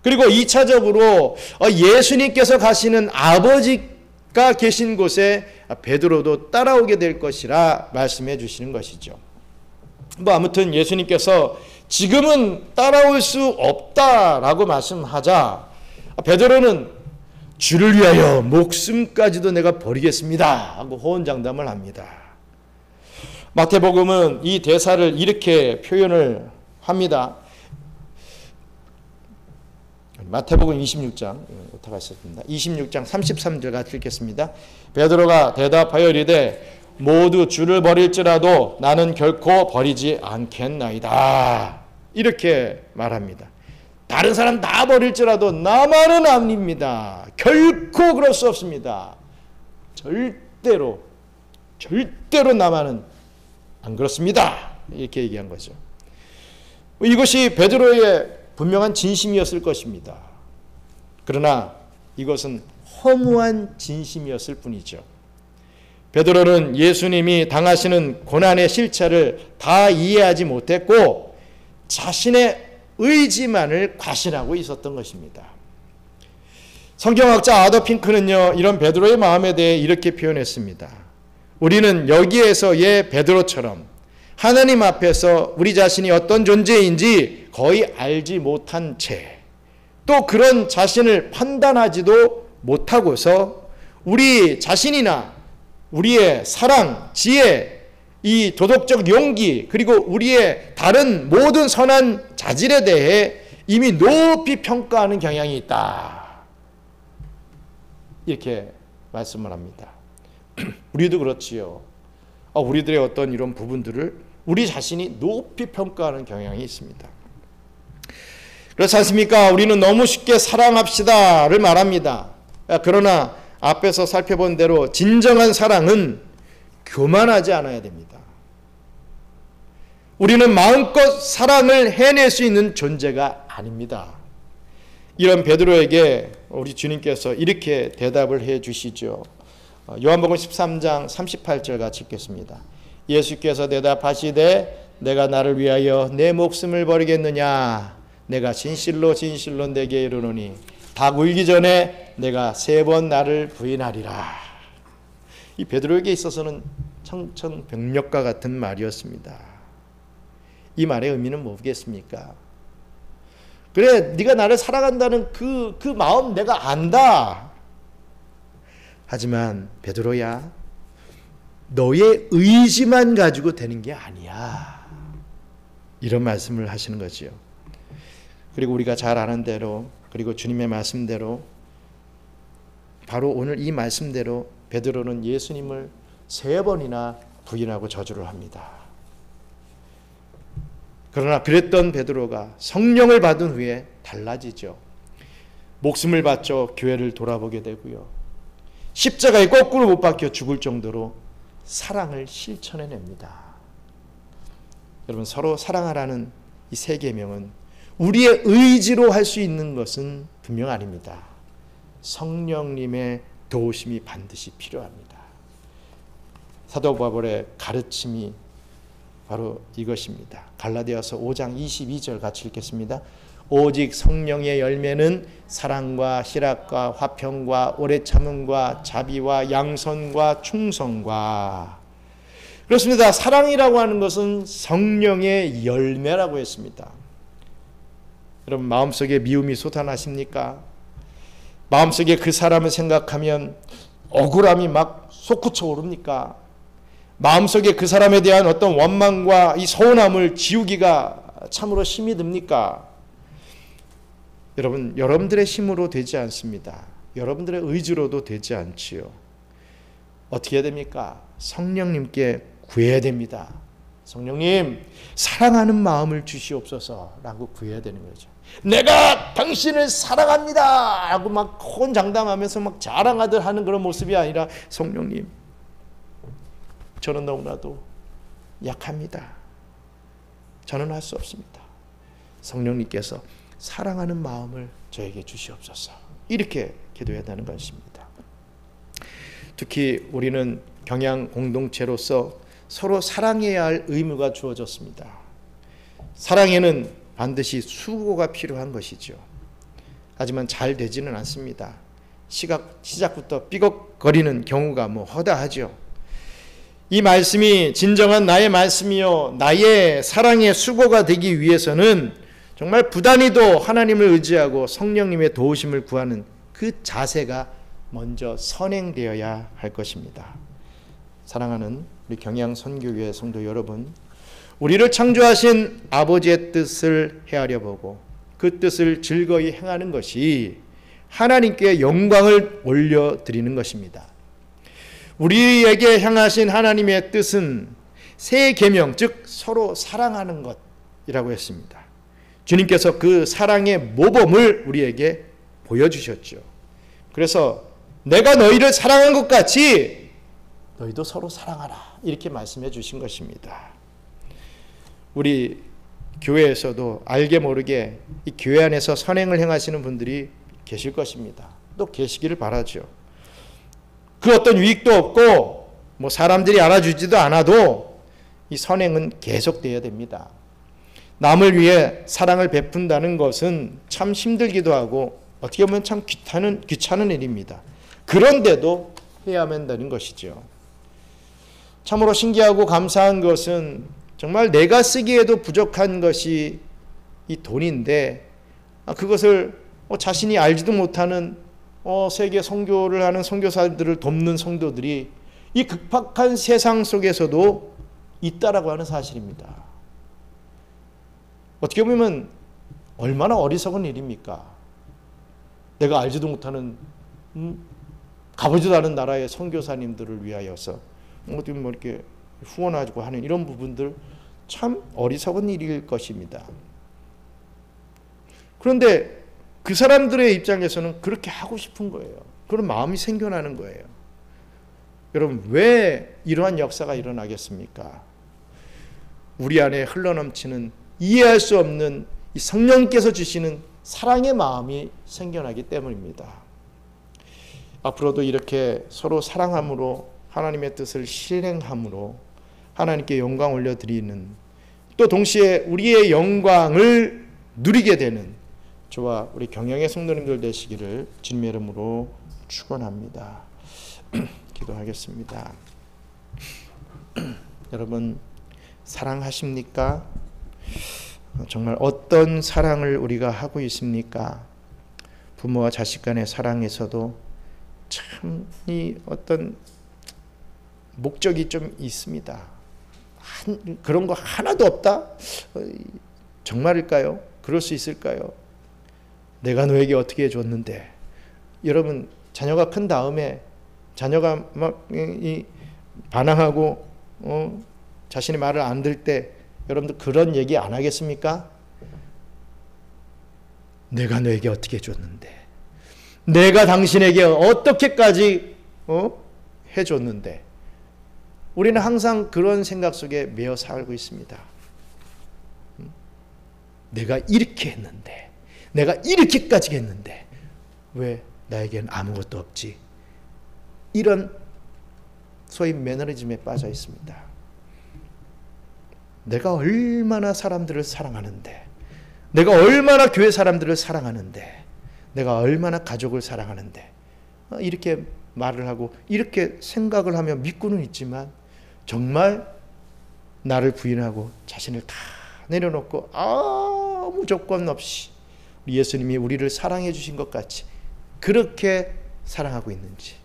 그리고 2차적으로 예수님께서 가시는 아버지가 계신 곳에 베드로도 따라오게 될 것이라 말씀해 주시는 것이죠. 아무튼 예수님께서 지금은 따라올 수 없다라고 말씀하자 베드로는 주를 위하여 목숨까지도 내가 버리겠습니다 하고 호언장담을 합니다. 마태복음은 이 대사를 이렇게 표현을 합니다. 마태복음 26장 26장 33절 같이 읽겠습니다. 베드로가 대답하여 이르되 모두 주를 버릴지라도 나는 결코 버리지 않겠나이다. 이렇게 말합니다. 다른 사람 다 버릴지라도 나만은 아닙니다. 결코 그럴 수 없습니다. 절대로 나만은 안 그렇습니다. 이렇게 얘기한 거죠. 이것이 베드로의 분명한 진심이었을 것입니다. 그러나 이것은 허무한 진심이었을 뿐이죠. 베드로는 예수님이 당하시는 고난의 실체를 다 이해하지 못했고 자신의 의지만을 과신하고 있었던 것입니다. 성경학자 아더 핑크는요, 이런 베드로의 마음에 대해 이렇게 표현했습니다. 우리는 여기에서의 베드로처럼 하나님 앞에서 우리 자신이 어떤 존재인지 거의 알지 못한 채, 또 그런 자신을 판단하지도 못하고서 우리 자신이나 우리의 사랑, 지혜, 이 도덕적 용기, 그리고 우리의 다른 모든 선한 자질에 대해 이미 높이 평가하는 경향이 있다. 이렇게 말씀을 합니다. 우리도 그렇지요. 우리들의 어떤 이런 부분들을 우리 자신이 높이 평가하는 경향이 있습니다. 그렇지 않습니까? 우리는 너무 쉽게 사랑합시다를 말합니다. 그러나 앞에서 살펴본 대로 진정한 사랑은 교만하지 않아야 됩니다. 우리는 마음껏 사랑을 해낼 수 있는 존재가 아닙니다. 이런 베드로에게 우리 주님께서 이렇게 대답을 해 주시죠. 요한복음 13장 38절 같이 읽겠습니다. 예수께서 대답하시되 내가 나를 위하여 내 목숨을 버리겠느냐? 내가 진실로 진실로 내게 이르노니 닭 울기 전에 내가 3번 나를 부인하리라. 이 베드로에게 있어서는 청천벽력과 같은 말이었습니다. 이 말의 의미는 뭐겠습니까? 그래, 네가 나를 사랑한다는 그 마음 내가 안다. 하지만 베드로야, 너의 의지만 가지고 되는 게 아니야. 이런 말씀을 하시는 거지요. 그리고 우리가 잘 아는 대로, 그리고 주님의 말씀대로, 바로 오늘 이 말씀대로 베드로는 예수님을 3번이나 부인하고 저주를 합니다. 그러나 그랬던 베드로가 성령을 받은 후에 달라지죠. 목숨을 바쳐 교회를 돌아보게 되고요. 십자가에 거꾸로 못 박혀 죽을 정도로 사랑을 실천해냅니다. 여러분, 서로 사랑하라는 이 3계명은 우리의 의지로 할 수 있는 것은 분명 아닙니다. 성령님의 도우심이 반드시 필요합니다. 사도 바울의 가르침이 바로 이것입니다. 갈라디아서 5장 22절 같이 읽겠습니다. 오직 성령의 열매는 사랑과 희락과 화평과 오래 참음과 자비와 양선과 충성과. 그렇습니다. 사랑이라고 하는 것은 성령의 열매라고 했습니다. 여러분, 마음속에 미움이 솟아나십니까? 마음속에 그 사람을 생각하면 억울함이 막 솟구쳐 오릅니까? 마음속에 그 사람에 대한 어떤 원망과 이 서운함을 지우기가 참으로 힘이 듭니까? 여러분, 여러분들의 힘으로 되지 않습니다. 여러분들의 의지로도 되지 않지요. 어떻게 해야 됩니까? 성령님께 구해야 됩니다. 성령님, 사랑하는 마음을 주시옵소서 라고 구해야 되는 거죠. 내가 당신을 사랑합니다 라고 막 혼장담하면서 막 자랑하듯 하는 그런 모습이 아니라, 성령님, 저는 너무나도 약합니다. 저는 할 수 없습니다. 성령님께서 사랑하는 마음을 저에게 주시옵소서. 이렇게 기도해야 하는 것입니다. 특히 우리는 경양 공동체로서 서로 사랑해야 할 의무가 주어졌습니다. 사랑에는 반드시 수고가 필요한 것이죠. 하지만 잘 되지는 않습니다. 시작부터 삐걱거리는 경우가 허다하죠. 이 말씀이 진정한 나의 말씀이요, 나의 사랑의 수고가 되기 위해서는 정말 부단히도 하나님을 의지하고 성령님의 도우심을 구하는 그 자세가 먼저 선행되어야 할 것입니다. 사랑하는 우리 경양 선교교회 성도 여러분, 우리를 창조하신 아버지의 뜻을 헤아려 보고 그 뜻을 즐거이 행하는 것이 하나님께 영광을 올려드리는 것입니다. 우리에게 향하신 하나님의 뜻은 3계명, 즉 서로 사랑하는 것이라고 했습니다. 주님께서 그 사랑의 모범을 우리에게 보여주셨죠. 그래서 내가 너희를 사랑한 것 같이 너희도 서로 사랑하라, 이렇게 말씀해 주신 것입니다. 우리 교회에서도 알게 모르게 이 교회 안에서 선행을 행하시는 분들이 계실 것입니다. 또 계시기를 바라죠. 그 어떤 유익도 없고 사람들이 알아주지도 않아도 이 선행은 계속돼야 됩니다. 남을 위해 사랑을 베푼다는 것은 참 힘들기도 하고 어떻게 보면 참 귀찮은 일입니다. 그런데도 해야만 되는 것이죠. 참으로 신기하고 감사한 것은 정말 내가 쓰기에도 부족한 것이 이 돈인데, 그것을 자신이 알지도 못하는 세계 선교를 하는 선교사들을 돕는 성도들이 이 급박한 세상 속에서도 있다라고 하는 사실입니다. 어떻게 보면 얼마나 어리석은 일입니까? 내가 알지도 못하는 가보지도 않은 나라의 선교사님들을 위하여서 이렇게 후원하고 하는 이런 부분들, 참 어리석은 일일 것입니다. 그런데 그 사람들의 입장에서는 그렇게 하고 싶은 거예요. 그런 마음이 생겨나는 거예요. 여러분, 왜 이러한 역사가 일어나겠습니까? 우리 안에 흘러넘치는 이해할 수 없는 이 성령께서 주시는 사랑의 마음이 생겨나기 때문입니다. 앞으로도 이렇게 서로 사랑함으로 하나님의 뜻을 실행함으로 하나님께 영광 올려드리는, 또 동시에 우리의 영광을 누리게 되는 저와 우리 경영의 성도님들 되시기를 주님의 이름으로 축원합니다. 기도하겠습니다. 여러분, 사랑하십니까? 정말 어떤 사랑을 우리가 하고 있습니까? 부모와 자식 간의 사랑에서도 참 이 어떤 목적이 좀 있습니다. 그런 거 하나도 없다? 정말일까요? 그럴 수 있을까요? 내가 너에게 어떻게 해줬는데. 여러분, 자녀가 큰 다음에 자녀가 막 반항하고 자신의 말을 안 들을 때 여러분들 그런 얘기 안 하겠습니까? 내가 너에게 어떻게 해줬는데, 내가 당신에게 어떻게까지 해줬는데. 우리는 항상 그런 생각 속에 매여 살고 있습니다. 내가 이렇게 했는데, 내가 이렇게까지 했는데 왜 나에겐 아무것도 없지? 이런 소위 매너리즘에 빠져 있습니다. 내가 얼마나 사람들을 사랑하는데, 내가 얼마나 교회 사람들을 사랑하는데, 내가 얼마나 가족을 사랑하는데, 이렇게 말을 하고 이렇게 생각을 하며 믿고는 있지만 정말 나를 부인하고 자신을 다 내려놓고 아무 조건 없이 우리 예수님이 우리를 사랑해 주신 것 같이 그렇게 사랑하고 있는지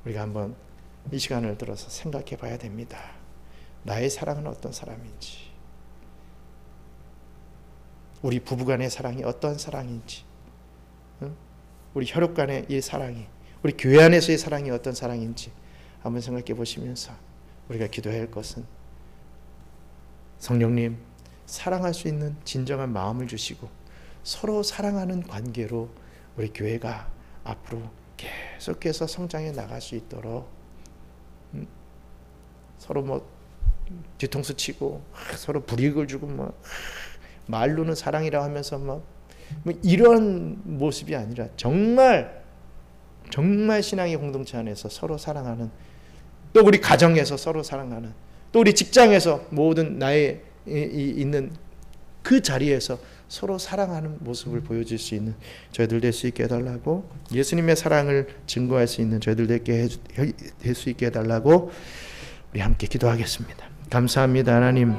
우리가 한번 이 시간을 들어서 생각해 봐야 됩니다. 나의 사랑은 어떤 사람인지, 우리 부부간의 사랑이 어떤 사랑인지, 우리 혈육간의 이 사랑이, 우리 교회 안에서의 사랑이 어떤 사랑인지 한번 생각해 보시면서 우리가 기도해야 할 것은, 성령님, 사랑할 수 있는 진정한 마음을 주시고 서로 사랑하는 관계로 우리 교회가 앞으로 계속해서 성장해 나갈 수 있도록, 서로 뒤통수 치고 서로 불이익을 주고 말로는 사랑이라고 하면서 이런 모습이 아니라 정말 신앙의 공동체 안에서 서로 사랑하는, 또 우리 가정에서 서로 사랑하는, 또 우리 직장에서 모든 나의 있는 그 자리에서 서로 사랑하는 모습을 보여줄 수 있는 저희들 될 수 있게 해달라고, 예수님의 사랑을 증거할 수 있는 저희들 될 수 있게 해달라고 우리 함께 기도하겠습니다. 감사합니다. 하나님,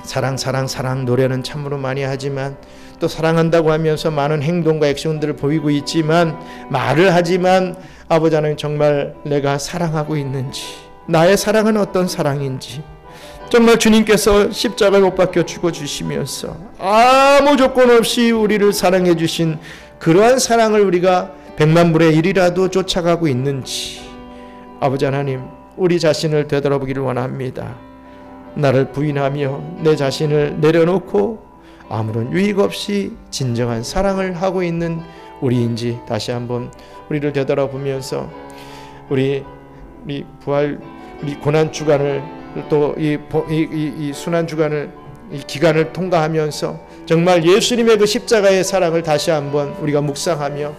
사랑 노래는 참으로 많이 하지만, 또 사랑한다고 하면서 많은 행동과 액션들을 보이고 있지만, 말을 하지만 아버지 하나님, 정말 내가 사랑하고 있는지, 나의 사랑은 어떤 사랑인지, 정말 주님께서 십자가에 못 박혀 죽어주시면서 아무 조건 없이 우리를 사랑해 주신 그러한 사랑을 우리가 100만분의 1이라도 쫓아가고 있는지, 아버지 하나님, 우리 자신을 되돌아보기를 원합니다. 나를 부인하며 내 자신을 내려놓고 아무런 유익 없이 진정한 사랑을 하고 있는 우리인지 다시 한번 우리를 되돌아보면서 우리 부활, 우리 고난 주간을, 또 이 순환 주간을, 이 기간을 통과하면서 정말 예수님의 그 십자가의 사랑을 다시 한번 우리가 묵상하며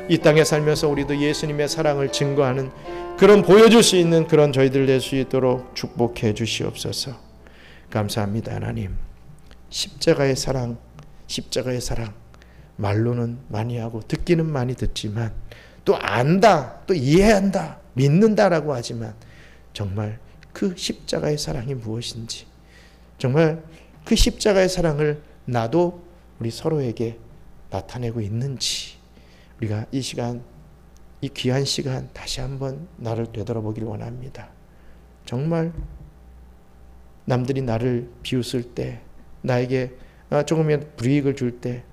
이 땅에 살면서 우리도 예수님의 사랑을 증거하는 그런, 보여줄 수 있는 그런 저희들 될 수 있도록 축복해 주시옵소서. 감사합니다. 하나님, 십자가의 사랑 말로는 많이 하고 듣기는 많이 듣지만, 또 안다, 또 이해한다, 믿는다라고 하지만 정말 그 십자가의 사랑이 무엇인지, 정말 그 십자가의 사랑을 나도 우리 서로에게 나타내고 있는지, 우리가 이 시간, 이 귀한 시간 다시 한번 나를 되돌아보길 원합니다. 정말 남들이 나를 비웃을 때, 나에게 조금이라도 불이익을 줄 때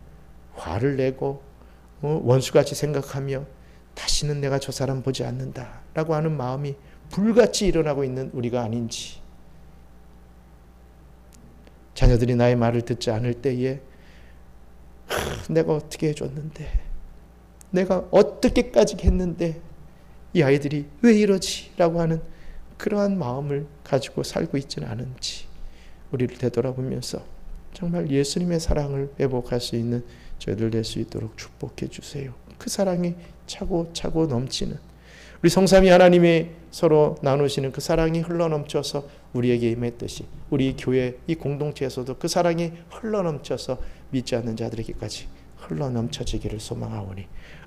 화를 내고 원수같이 생각하며 다시는 내가 저 사람 보지 않는다 라고 하는 마음이 불같이 일어나고 있는 우리가 아닌지, 자녀들이 나의 말을 듣지 않을 때에 내가 어떻게 해줬는데, 내가 어떻게까지 했는데 이 아이들이 왜 이러지? 라고 하는 그러한 마음을 가지고 살고 있지는 않은지, 우리를 되돌아보면서 정말 예수님의 사랑을 회복할 수 있는 저희들 될 수 있도록 축복해 주세요. 그 사랑이 차고 넘치는, 우리 성삼위 하나님이 서로 나누시는 그 사랑이 흘러넘쳐서 우리에게 임했듯이 우리 교회 이 공동체에서도 그 사랑이 흘러넘쳐서 믿지 않는 자들에게까지 흘러넘쳐지기를 소망하오니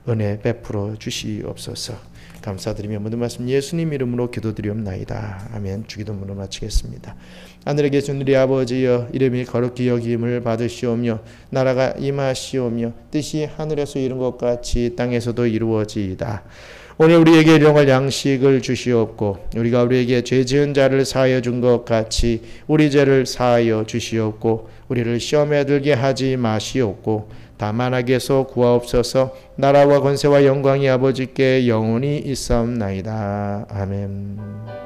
은혜 베풀어 주시옵소서. 감사드리며 모든 말씀 예수님 이름으로 기도드리옵나이다. 아멘. 주기도문으로 마치겠습니다. 하늘에 계신 우리 아버지여, 이름이 거룩히 여김을 받으시오며 나라가 임하시오며 뜻이 하늘에서 이룬 것 같이 땅에서도 이루어지이다. 오늘 우리에게 일용할 양식을 주시옵고 우리가 우리에게 죄 지은 자를 사하여 준 것 같이 우리 죄를 사하여 주시옵고 우리를 시험에 들게 하지 마시옵고 다만 악에서 구하옵소서. 나라와 권세와 영광이 아버지께 영원히 있사옵나이다. 아멘.